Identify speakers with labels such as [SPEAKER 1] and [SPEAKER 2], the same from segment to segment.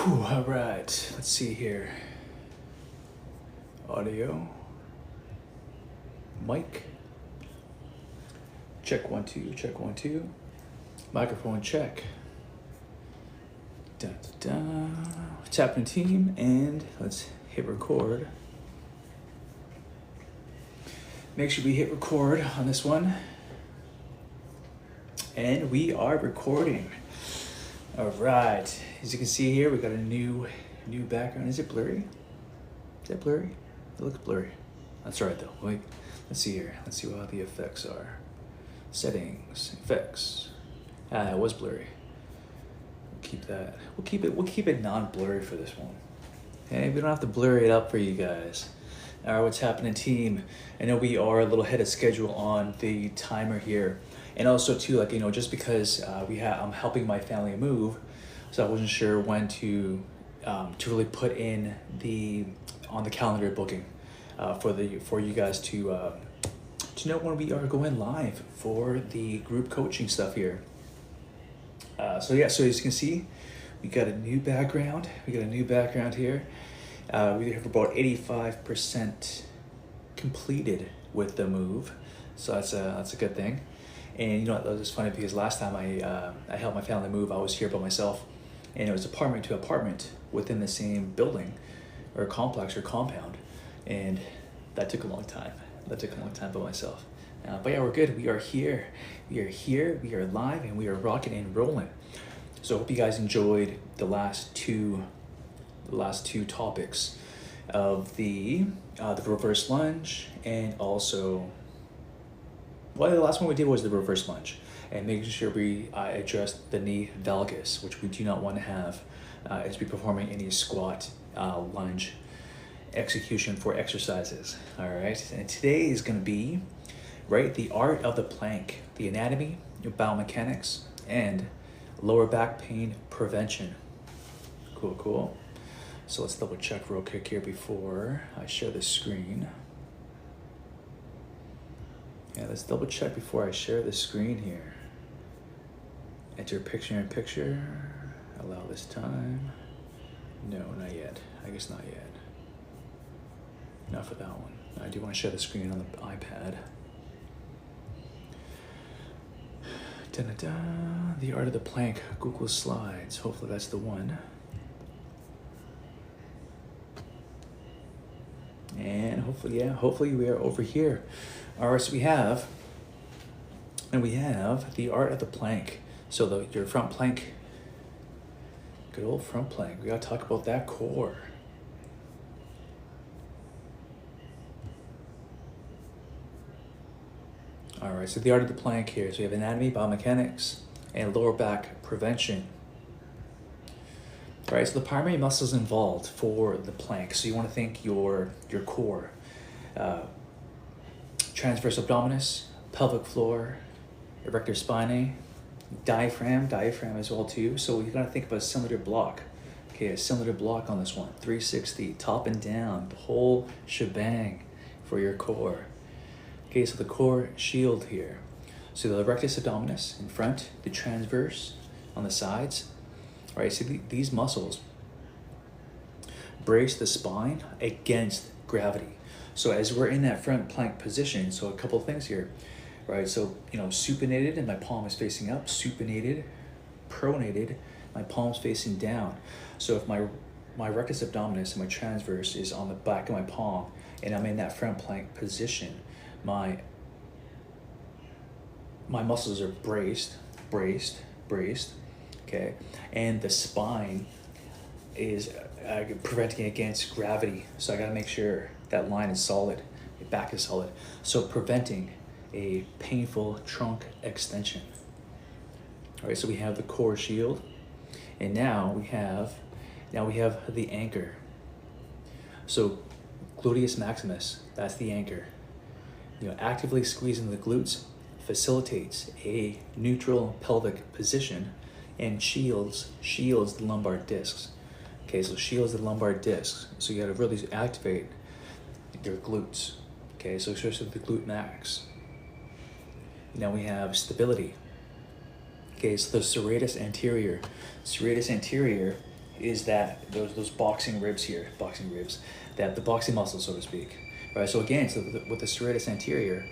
[SPEAKER 1] Whew, all right, let's see here. Audio, mic, check 1 2, check 1 2, microphone check. Da, da, da. Tap in team and let's hit record. Make sure we hit record on this one. And we are recording. All right, as you can see here, we got a new background. Is it blurry? Is that blurry? It looks blurry. That's all right though. Wait, let's see here. Let's see what the effects are. Settings, effects. It was blurry. We'll keep that. We'll keep it non-blurry for this one. Okay, we don't have to blur it up for you guys. All right, what's happening, team? I know we are a little ahead of schedule on the timer here, and also too, like, you know, just because I'm helping my family move, so I wasn't sure when to really put in on the calendar booking for you guys to know when we are going live for the group coaching stuff here. So as you can see, we got a new background. Here. We have about 85% completed with the move, so that's a good thing. And you know what, that was funny because last time I helped my family move, I was here by myself, and it was apartment to apartment within the same building or complex or compound, and that took a long time. By myself. But yeah, we're good. We are here. We are live, and we are rocking and rolling. So I hope you guys enjoyed the last two topics of the reverse lunge, and also, well, the last one we did was the reverse lunge, and making sure we addressed the knee valgus, which we do not want to have as we performing any squat lunge execution for exercises. All right, and today is going to be the art of the plank, the anatomy, your biomechanics, and lower back pain prevention. Cool. So let's double check real quick here before I share the screen. Yeah, let's double check before I share the screen here. Enter picture in picture. Allow this time. No, not yet. I guess not yet. Not for that one. I do want to share the screen on the iPad. Da-da-da. The art of the plank, Google Slides. Hopefully that's the one. And hopefully we are over here. All right, so we have the art of the plank. So your front plank, good old front plank. We gotta talk about that core. All right, so the art of the plank here. So we have anatomy, biomechanics, and lower back prevention. All right, so the primary muscles involved for the plank. So you want to think your core, transverse abdominis, pelvic floor, erector spinae, diaphragm as well too. So you got to think of a cylinder block. Okay, a cylinder block on this one, 360, top and down, the whole shebang for your core. Okay, so the core shield here. So the rectus abdominis in front, the transverse on the sides. All right, so these muscles brace the spine against gravity. So as we're in that front plank position, so a couple of things here, right? So, you know, supinated and my palm is facing up, supinated, pronated, my palm's facing down. So if my rectus abdominis and my transverse is on the back of my palm and I'm in that front plank position, my muscles are braced, okay, and the spine is preventing against gravity. So I gotta make sure that line is solid, the back is solid. So preventing a painful trunk extension. All right, so we have the core shield, and now we have the anchor. So gluteus maximus, that's the anchor. You know, actively squeezing the glutes facilitates a neutral pelvic position and shields the lumbar discs. Okay, so shields the lumbar discs. So you gotta really activate your glutes. Okay, so especially the glute max. Now we have stability. Okay, so the serratus anterior is that those boxing ribs, that the boxing muscles, so to speak, right? So again, with the serratus anterior,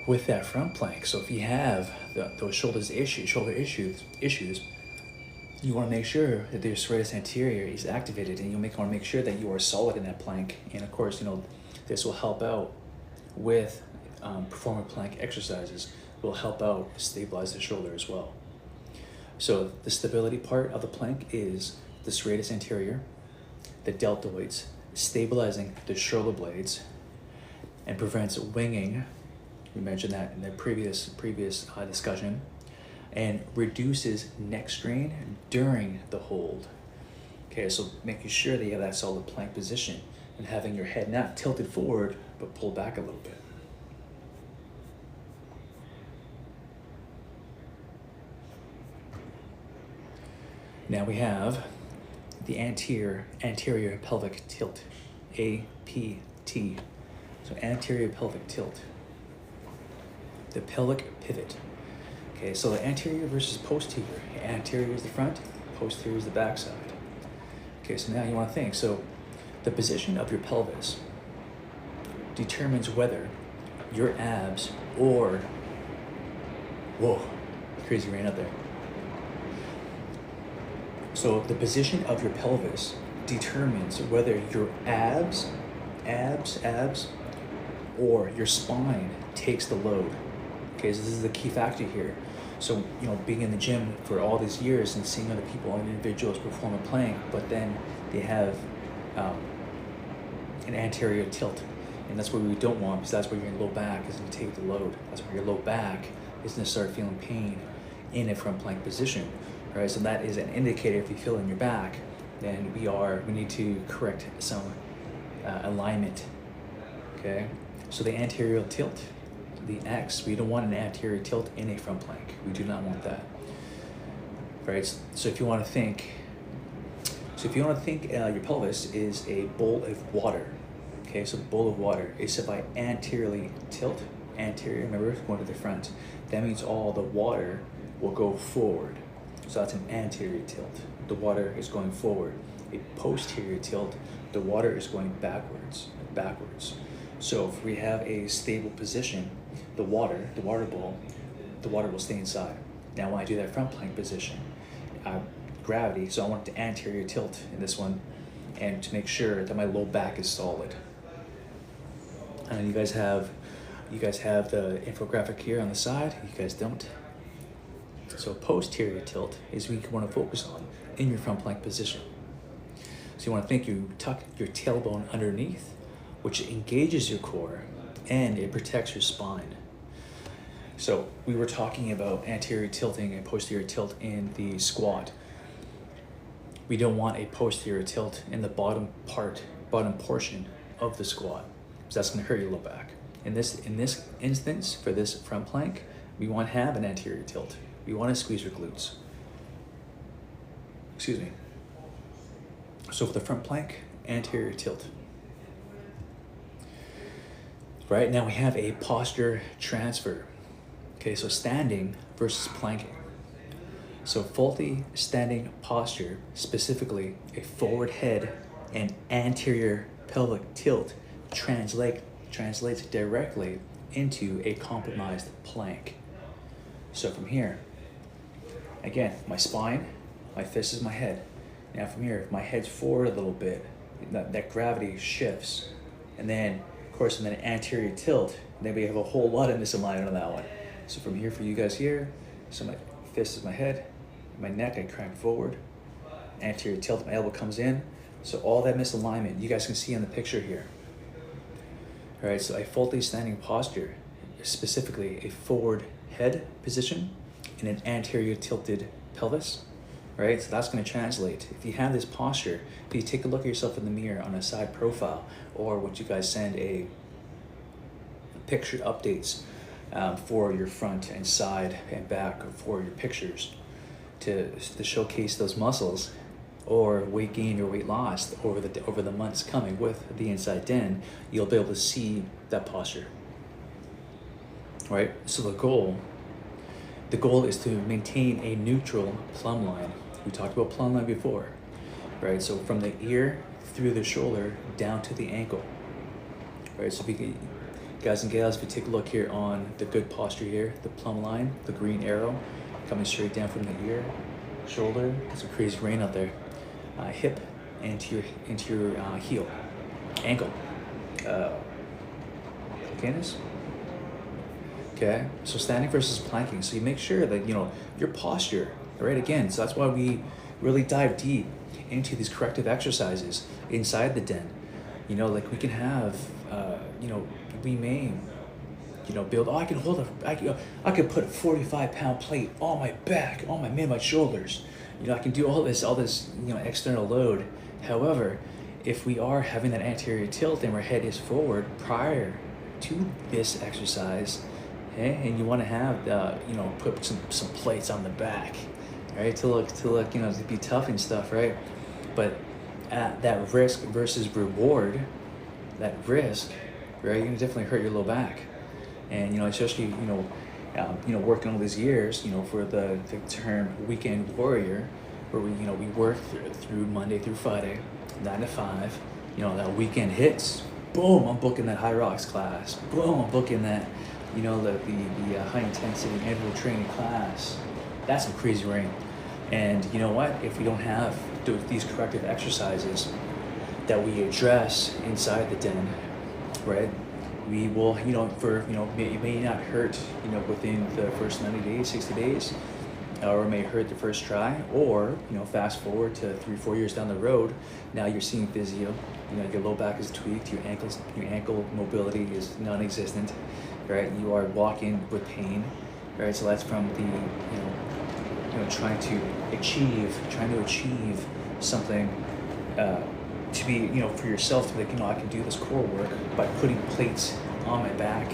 [SPEAKER 1] with that front plank, so if you have those shoulder issues, you want to make sure that the serratus anterior is activated, and want to make sure that you are solid in that plank. And of course, this will help out with performing plank exercises. Will help out stabilize the shoulder as well. So the stability part of the plank is the serratus anterior, the deltoids, stabilizing the shoulder blades, and prevents winging. We mentioned that in the previous discussion, and reduces neck strain during the hold. Okay, so making sure that you have that solid plank position and having your head not tilted forward but pulled back a little bit. Now we have the anterior pelvic tilt, APT. So anterior pelvic tilt, the pelvic pivot. Okay, so the anterior versus posterior. Anterior is the front, posterior is the back side. Okay, so now you want to think. So the position of your pelvis determines whether your abs or, whoa, crazy rain up there. So the position of your pelvis determines whether your abs, or your spine takes the load. Okay, so this is the key factor here. So, being in the gym for all these years and seeing other people and individuals perform a plank, but then they have an anterior tilt. And that's what we don't want, because that's where your low back is going to take the load. That's where your low back is going to start feeling pain in a front plank position. Right, so that is an indicator. If you feel in your back, then we need to correct some alignment. Okay, so the anterior tilt, the X, we don't want an anterior tilt in a front plank. We do not want that. Right, so if you want to think, your pelvis is a bowl of water. Okay, so the bowl of water is if I anteriorly tilt, remember, going to the front, that means all the water will go forward. So that's an anterior tilt. The water is going forward. A posterior tilt, the water is going backwards. So if we have a stable position, the water will stay inside. Now when I do that front plank position, gravity, so I want the anterior tilt in this one, and to make sure that my low back is solid. And you guys have the infographic here on the side. You guys don't. So posterior tilt is what you want to focus on in your front plank position. So you want to think you tuck your tailbone underneath, which engages your core and it protects your spine. So we were talking about anterior tilting and posterior tilt in the squat. We don't want a posterior tilt in the bottom portion of the squat, because that's going to hurt your low back. In this instance, for this front plank, we want to have an anterior tilt. We want to squeeze your glutes. Excuse me. So for the front plank, anterior tilt. Right, now we have a posture transfer. Okay, so standing versus planking. So faulty standing posture, specifically a forward head and anterior pelvic tilt, translates directly into a compromised plank. So from here, again, my spine, my fist is my head. Now from here, if my head's forward a little bit, that gravity shifts. And then, of course, in an anterior tilt, then we have a whole lot of misalignment on that one. So from here for you guys here, so my fist is my head, my neck, I crank forward, anterior tilt, my elbow comes in. So all that misalignment, you guys can see in the picture here. All right, so a faulty standing posture, specifically a forward head position in an anterior tilted pelvis, right? So that's going to translate. If you have this posture, if you take a look at yourself in the mirror on a side profile, or when you guys send a picture updates for your front and side and back for your pictures to showcase those muscles, or weight gain or weight loss over the months coming with the Inside Den, you'll be able to see that posture. Right? So the goal is to maintain a neutral plumb line We talked about plumb line before, right? So from the ear through the shoulder down to the ankle, right? So if you can, guys and gals, if you take a look here on the good posture here, the plumb line, the green arrow coming straight down from the ear, shoulder, it's a crazy rain out there, hip into your heel, ankle, Candace? Okay, so standing versus planking. So you make sure that, you know, your posture, right? Again, so that's why we really dive deep into these corrective exercises inside the den. You know, like we can have, you know, we may, you know, build, I can hold I can put a 45-pound plate on my back, on my shoulders. You know, I can do all this, you know, external load. However, if we are having that anterior tilt and our head is forward prior to this exercise, okay, and you want to have you know, put some plates on the back, right, to look, you know, to be tough and stuff, right? But at that risk versus reward, that risk, right, you're gonna definitely hurt your low back, and you know, especially you know, working all these years, you know, for the term weekend warrior, where we work through Monday through Friday, 9 to 5. You know, that weekend hits, boom, I'm booking that high rocks class. Boom, I'm booking that, you know, the high intensity interval training class. That's some crazy rain. And you know what? If we don't have these corrective exercises that we address inside the den, right? We will, you know, it may not hurt, you know, within the first 90 days, 60 days, or it may hurt the first try, or, you know, fast forward to 3-4 years down the road, now you're seeing physio, you know, your low back is tweaked, your ankle mobility is non-existent, right? You are walking with pain, right? So that's from the, you know, trying to achieve something, to be, you know, for yourself to be like, you know, I can do this core work by putting plates on my back,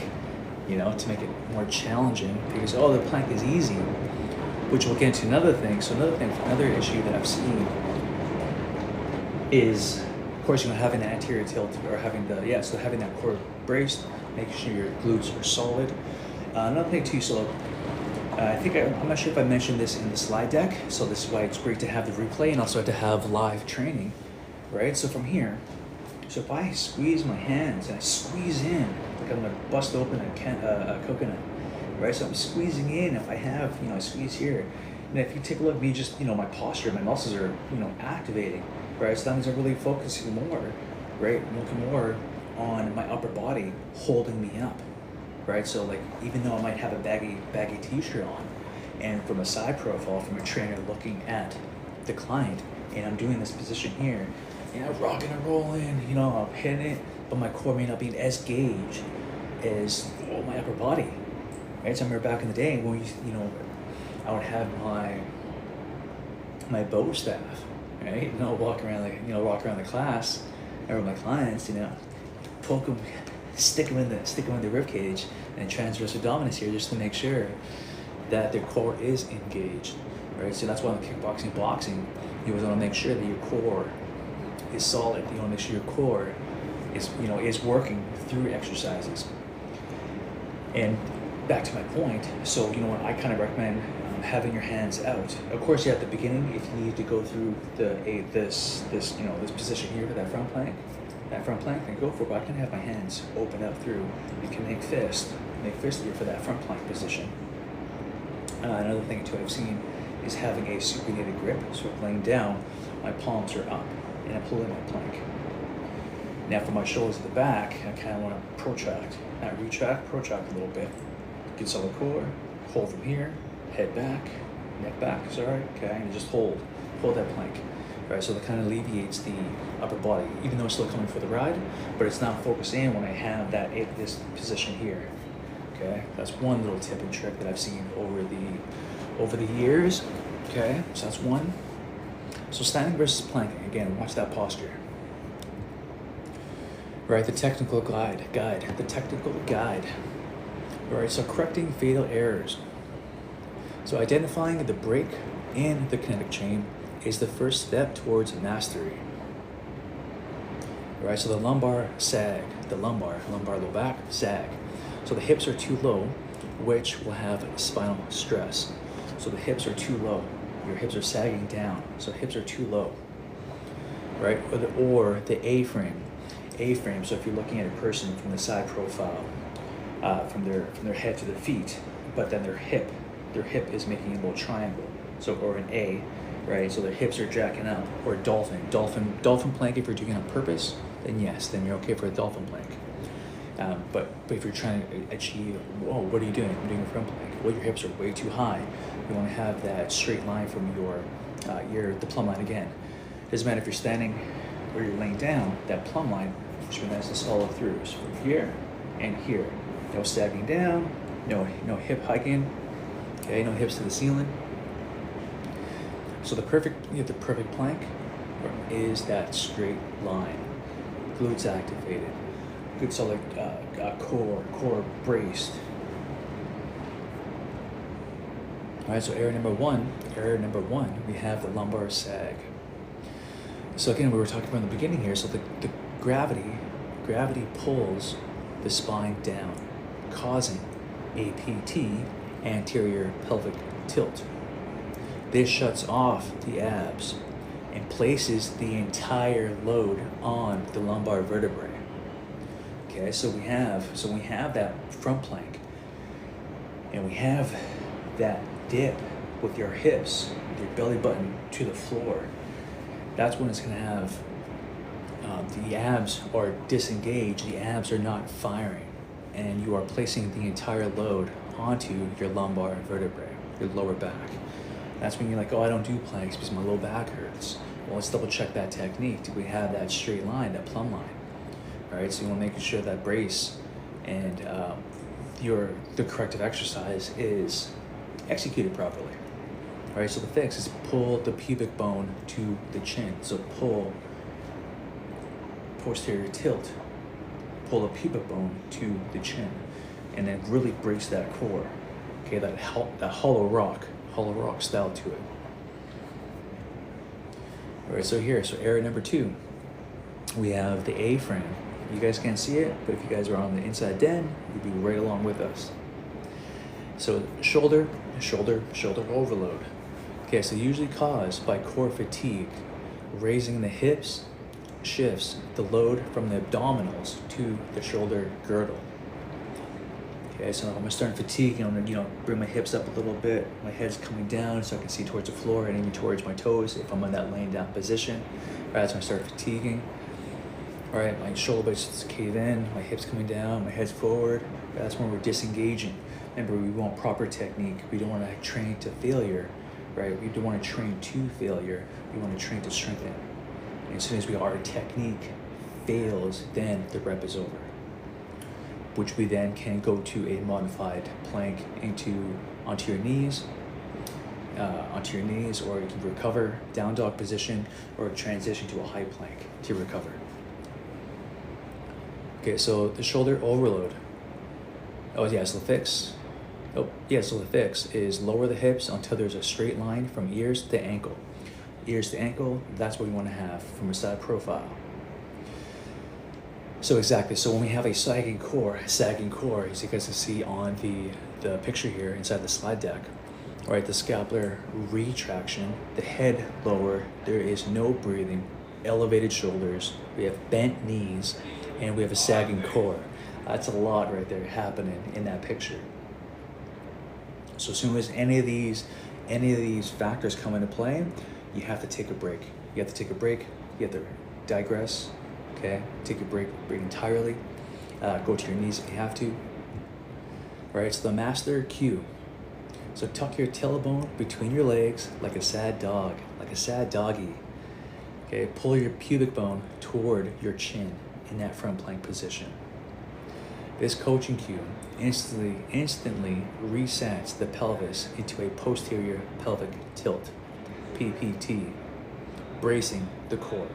[SPEAKER 1] you know, to make it more challenging, because, oh, the plank is easy, which we'll get into another thing. So another issue that I've seen is, of course, you know, having the anterior tilt, or having having that core braced, making sure your glutes are solid. Another thing too, so I'm not sure if I mentioned this in the slide deck, so this is why it's great to have the replay and also to have live training, right? So from here, so if I squeeze my hands and I squeeze in, like I'm gonna bust open a coconut, right? So I'm squeezing in. If I have, you know, I squeeze here, and if you take a look at me, just, you know, my posture, my muscles are, you know, activating, right? So that means I'm really focusing more, right? Looking more on my upper body holding me up, right? So like, even though I might have a baggy t-shirt on, and from a side profile, from a trainer looking at the client, and I'm doing this position here, and I'm rocking and rolling, you know, I'm hitting it, but my core may not be as engaged as my upper body, right? So I remember back in the day when you know, I would have my bow staff, right? You know, walk around the class, or with my clients, you know, poke them, stick them in the rib cage, and transverse abdominis here, just to make sure that their core is engaged, right? So that's why in kickboxing, boxing, you always want to make sure that your core is solid. You want to make sure your core is, you know, is working through exercises. And back to my point, so, you know what, I kind of recommend having your hands out. Of course, at the beginning, if you need to go through this position here for that front plank, then go for it. But I can have my hands open up through. You can make fist here for that front plank position. Another thing too I've seen is having a supinated grip. So if laying down, my palms are up and I'm pulling my plank. Now for my shoulders at the back, I kind of want to protract, not retract, protract a little bit. Get solid core, hold from here, head back, neck back, sorry, okay, and just hold that plank, right? So that kind of alleviates the upper body, even though it's still coming for the ride, but it's not focused in when I have this position here, okay? That's one little tip and trick that I've seen over the years, okay? So that's one. So standing versus planking, again, watch that posture. Right, the technical guide. All right, so correcting fatal errors. So identifying the break in the kinetic chain is the first step towards mastery. All right, so the lumbar sag, lumbar low back sag. So the hips are too low, which will have spinal stress. So the hips are too low, your hips are sagging down, so hips are too low, right? Or the A-frame. A-frame, so if you're looking at a person from the side profile, from their head to their feet, but then their hip is making a little triangle, so, or an A, right? So their hips are jacking up. Or dolphin plank, if you're doing it on purpose, then yes, then you're okay for a dolphin plank. But if you're trying to achieve, what are you doing? I'm doing a front plank. Well, your hips are way too high. You want to have that straight line from the plumb line again. Doesn't matter if you're standing or you're laying down, that plumb line should be nice and solid through. So from here and here, no sagging down, no hip hiking, okay, no hips to the ceiling. So the perfect plank is that straight line, glutes activated, good solid core braced. All right, so area number one, we have the lumbar sag. So again, we were talking about in the beginning here, so the gravity pulls the spine down, causing APT, anterior pelvic tilt. This shuts off the abs and places the entire load on the lumbar vertebrae. Okay, so we have that front plank, and we have that dip with your hips, with your belly button to the floor. That's when it's going to have the abs are disengaged, the abs are not firing, and you are placing the entire load onto your lumbar vertebrae, your lower back. That's when you're like, I don't do planks because my low back hurts. Well, let's double check that technique. Do we have that straight line, that plumb line? All right, so you want to make sure that brace and the corrective exercise is executed properly. All right, so the fix is pull the pubic bone to the chin. So pull posterior tilt, pull the pubic bone to the chin, and then really brace that core. Okay, that hollow rock style to it. All right, so area number 2, we have the A-frame. You guys can't see it, but if you guys are on the inside den, you'll be right along with us. So shoulder overload. Okay, so usually caused by core fatigue. Raising the hips shifts the load from the abdominals to the shoulder girdle. Okay, so I'm gonna start fatigue, and I'm gonna bring my hips up a little bit. My head's coming down so I can see towards the floor and even towards my toes if I'm in that laying down position. All right, so I start fatiguing. All right, my shoulder blades cave in, my hips coming down, my head's forward. That's when we're disengaging. Remember, we want proper technique. We don't want to train to failure, right? We don't want to train to failure. We want to train to strengthen. And as soon as our technique fails, then the rep is over, which we then can go to a modified plank onto your knees, or you can recover down dog position or transition to a high plank to recover. Okay, so the shoulder overload. So the fix is lower the hips until there's a straight line from ears to ankle. Ears to ankle, that's what we want to have from a side profile. So exactly, so when we have a sagging core, as you guys can see on the picture here inside the slide deck, all right, the scapular retraction, the head lower, there is no breathing, elevated shoulders, we have bent knees, and we have a sagging core. That's a lot right there happening in that picture. So as soon as any of these factors come into play, you have to take a break. You have to digress, okay? Take a break entirely. Go to your knees if you have to. All right, so the master cue. So tuck your tailbone between your legs like a sad dog, like a sad doggy. Okay, pull your pubic bone toward your chin in that front plank position. This coaching cue instantly resets the pelvis into a posterior pelvic tilt, PPT, bracing the core.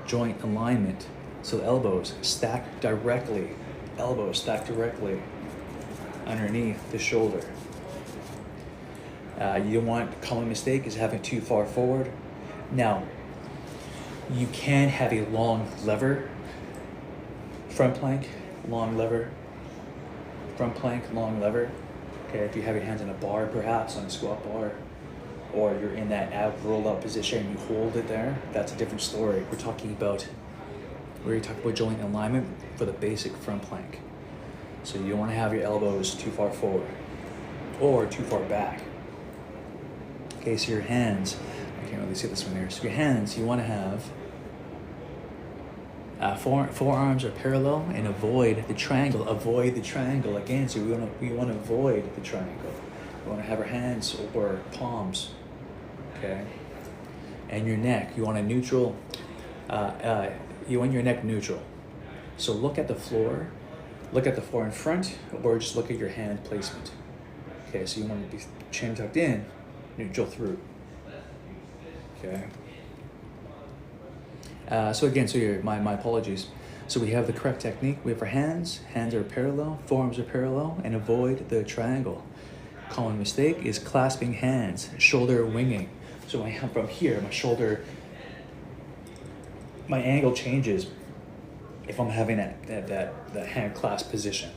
[SPEAKER 1] Joint alignment, so elbows stack directly underneath the shoulder. You don't want, common mistake is having too far forward. Now, you can have a long lever, front plank, long lever, front plank, long lever. Okay, if you have your hands on a bar, perhaps on a squat bar, or you're in that ab roll up position and you hold it there, that's a different story. We're talking about joint alignment for the basic front plank. So you don't want to have your elbows too far forward or too far back. Okay, so your hands, I can't really see this one here. So your hands, you want to have forearms are parallel and avoid the triangle. Avoid the triangle again. So we want to avoid the triangle. We want to have our hands over palms. Okay, and your neck. You want a neutral. You want your neck neutral. So look at the floor. Look at the floor in front, or just look at your hand placement. Okay, so you want to be chin tucked in, neutral through. Okay. My apologies. So we have the correct technique. We have our hands are parallel, forearms are parallel, and avoid the triangle. Common mistake is clasping hands, shoulder winging. So when I come from here, my shoulder, my angle changes if I'm having that hand clasp position.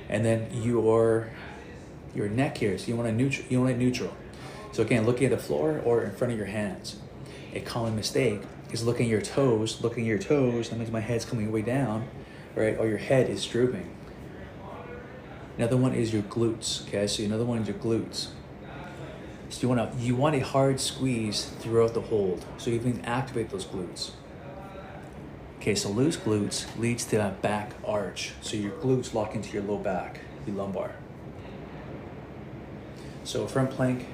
[SPEAKER 1] And then your neck here, so you want it neutral. So again, looking at the floor or in front of your hands. A common mistake is looking at your toes. That means my head's coming way down, right? Or your head is drooping. Another one is your glutes. Okay, so another one is your glutes. So you want a hard squeeze throughout the hold, so you can activate those glutes. Okay, so loose glutes leads to a back arch. So your glutes lock into your low back, your lumbar. So front plank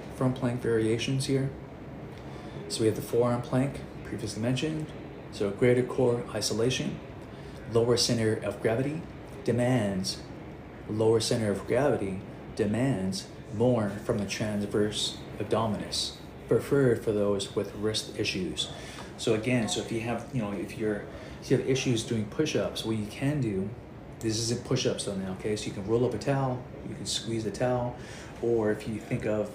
[SPEAKER 1] variations here. So we have the forearm plank, previously mentioned. So greater core isolation, lower center of gravity demands more from the transverse abdominis, preferred for those with wrist issues. So again, if you have issues doing push-ups, what you can do, this isn't push-ups though now, okay? So you can roll up a towel, you can squeeze the towel, or if you think of,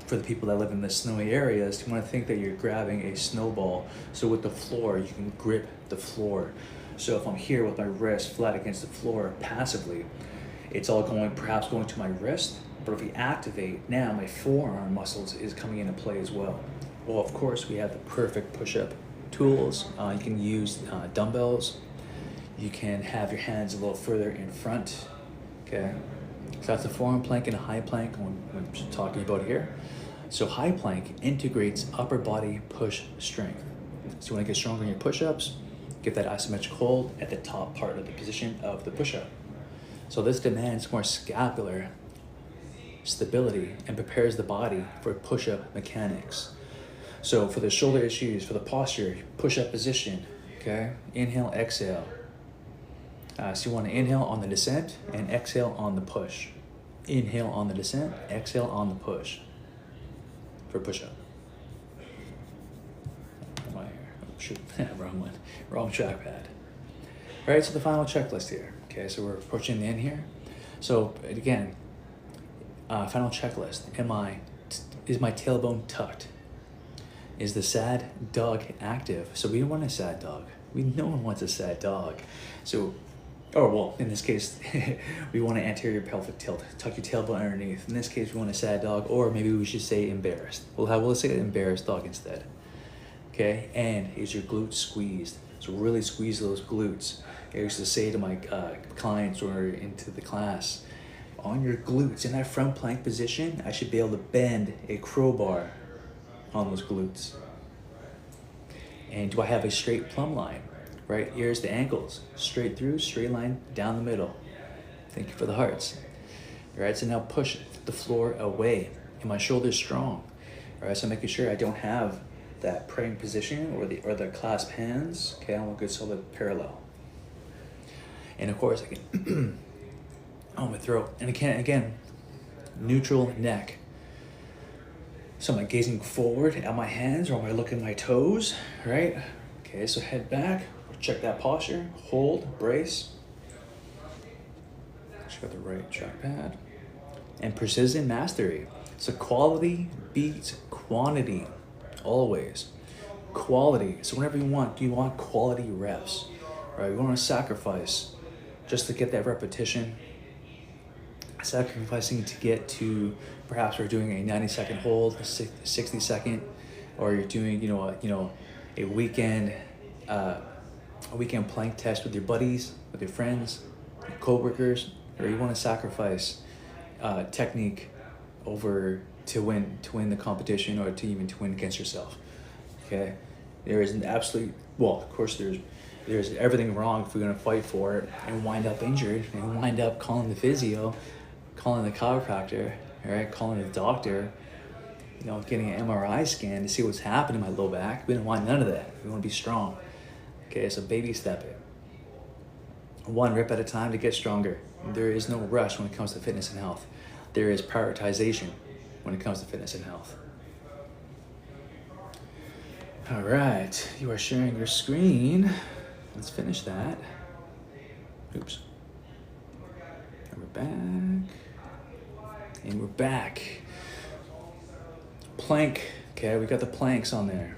[SPEAKER 1] for the people that live in the snowy areas, you want to think that you're grabbing a snowball. So with the floor, you can grip the floor. So if I'm here with my wrist flat against the floor passively, it's all perhaps going to my wrist, but if we activate, now my forearm muscles is coming into play as well. Well, of course, we have the perfect push-up tools. You can use dumbbells. You can have your hands a little further in front, okay? So that's the forearm plank and a high plank I'm talking about here. So high plank integrates upper body push strength. So you want to get stronger in your push-ups, get that isometric hold at the top part of the position of the push-up. So this demands more scapular stability and prepares the body for push-up mechanics. So for the shoulder issues, for the posture, push-up position, okay? Inhale, exhale. So you want to inhale on the descent and exhale on the push. Inhale on the descent, exhale on the push for push-up. Oh, shoot, wrong one, wrong trackpad. All right, so the final checklist here. Okay, so we're approaching the end here. So again, final checklist. Is my tailbone tucked? Is the sad dog active? So we don't want a sad dog. No one wants a sad dog. So, in this case, we want an anterior pelvic tilt. Tuck your tailbone underneath. In this case, we want a sad dog, or maybe we should say embarrassed. We'll say embarrassed dog instead. Okay, and is your glute squeezed? So really squeeze those glutes. I used to say to my clients or into the class, on your glutes, in that front plank position, I should be able to bend a crowbar on those glutes. And do I have a straight plumb line? Right, here's the ankles, straight through, straight line down the middle. Thank you for the hearts. All right, so now push the floor away. And my shoulders strong. All right, so making sure I don't have that praying position or the clasped hands. Okay, I want good solid parallel. And of course, I can on my throat. And again, neutral neck. So am I gazing forward at my hands, or am I looking at my toes? Right? Okay, so head back. Check that posture. Hold, brace. Check out the right trackpad. And precision mastery. So quality beats quantity. Always. Quality. So whenever you want quality reps. Right? You want to sacrifice just to get that repetition. sacrificing to get to, perhaps we're doing a 90-second hold, a 60-second, or you're doing a weekend plank test with your buddies, with your friends, your coworkers, or you want to sacrifice technique over to win the competition, or to win against yourself. Okay, there is an absolute, well, of course there's everything wrong if we're going to fight for it and wind up injured and wind up calling the physio, calling the chiropractor, all right, calling the doctor, getting an MRI scan to see what's happening in my low back. We don't want none of that. We want to be strong. Okay, so baby step it. One rep at a time to get stronger. There is no rush when it comes to fitness and health. There is prioritization when it comes to fitness and health. All right, you are sharing your screen. Let's finish that. Oops. And we're back. And we're back. Plank. Okay, we got the planks on there.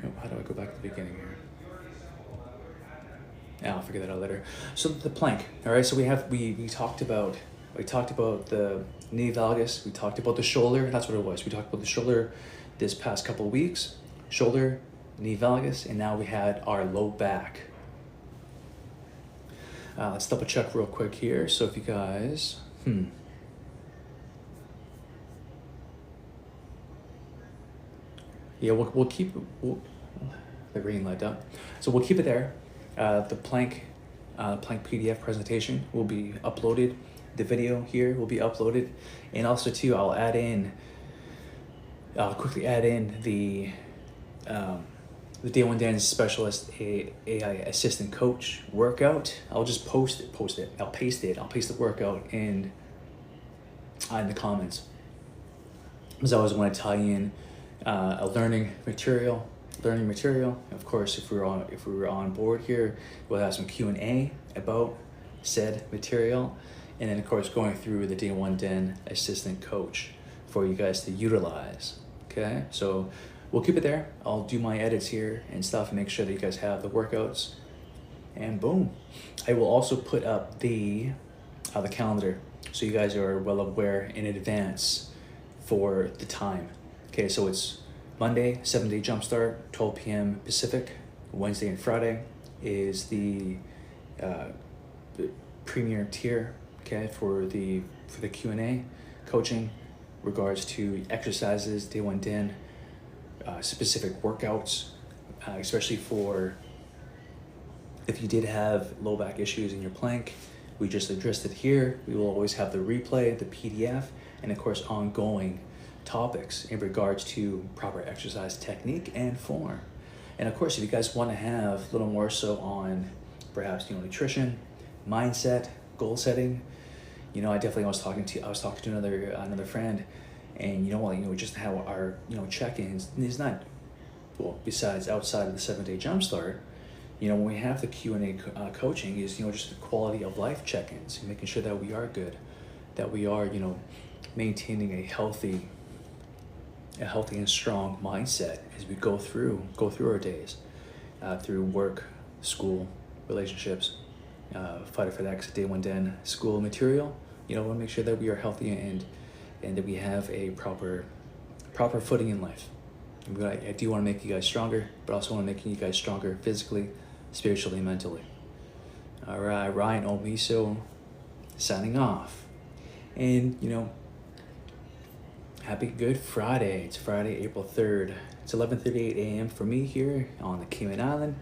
[SPEAKER 1] Oh, how do I go back to the beginning here? I'll figure that out later. So the plank. All right. So we talked about the knee valgus. We talked about the shoulder. That's what it was. We talked about the shoulder this past couple of weeks. Shoulder, knee valgus, and now we had our low back. Let's double check real quick here. So if you guys, yeah, we'll keep the green light up. So we'll keep it there. The plank PDF presentation will be uploaded. The video here will be uploaded, and also too, I'll quickly add in the Day One Dance Specialist AI Assistant Coach workout. I'll just post it. I'll paste the workout in the comments, because I always want to tie in a learning material. Of course, if we were on board here, we'll have some Q&A about said material, and then of course going through the Day One Den Assistant Coach for you guys to utilize. Okay, so we'll keep it there. I'll do my edits here and stuff and make sure that you guys have the workouts, and boom. I will also put up the calendar so you guys are well aware in advance for the time. Okay, so it's Monday, 7-day jumpstart, 12 p.m. Pacific. Wednesday and Friday is the premier tier, okay, for the Q&A coaching, regards to exercises, Day One Den, specific workouts, especially for if you did have low back issues in your plank. We just addressed it here. We will always have the replay, the PDF, and of course ongoing topics in regards to proper exercise technique and form. And of course, if you guys want to have a little more so on perhaps nutrition, mindset, goal setting, I definitely was talking to another friend, and just how our check-ins is not, well, besides outside of the 7-day jumpstart, when we have the Q&A coaching is just the quality of life check-ins, making sure that we are good, that we are maintaining a healthy and strong mindset as we go through our days, through work, school, relationships, Fighter for the X, Day One Den school material. We want to make sure that we are healthy and that we have a proper footing in life. I do want to make you guys stronger, but also want to make you guys stronger physically, spiritually, mentally. All right, Ryan Omiso signing off. And, happy Good Friday. It's Friday, April 3rd. It's 11:38 a.m. for me here on the Cayman Island.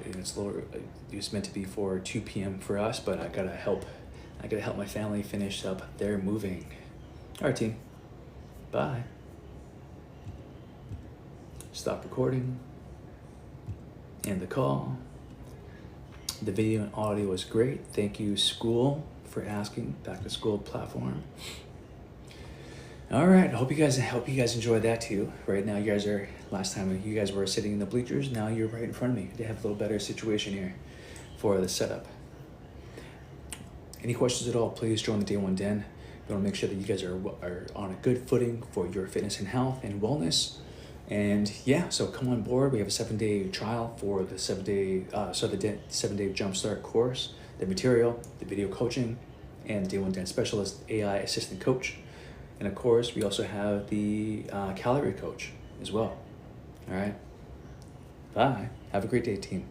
[SPEAKER 1] It's lower. It was meant to be for 2 p.m. for us, but I gotta help my family finish up their moving. All right, team. Bye. Stop recording. End the call. The video and audio was great. Thank you, school, for asking. Back to school platform. All right, I hope you guys enjoyed that too. Right now, last time you guys were sitting in the bleachers. Now you're right in front of me. They have a little better situation here for the setup. Any questions at all, please join the Day One Den. We want to make sure that you guys are on a good footing for your fitness and health and wellness. And yeah, so come on board. We have a 7-day trial for the 7-day Jumpstart course. the material, the video coaching, and the Day One Dance Specialist AI Assistant Coach. And of course, we also have the calorie coach as well. All right. Bye. Have a great day, team.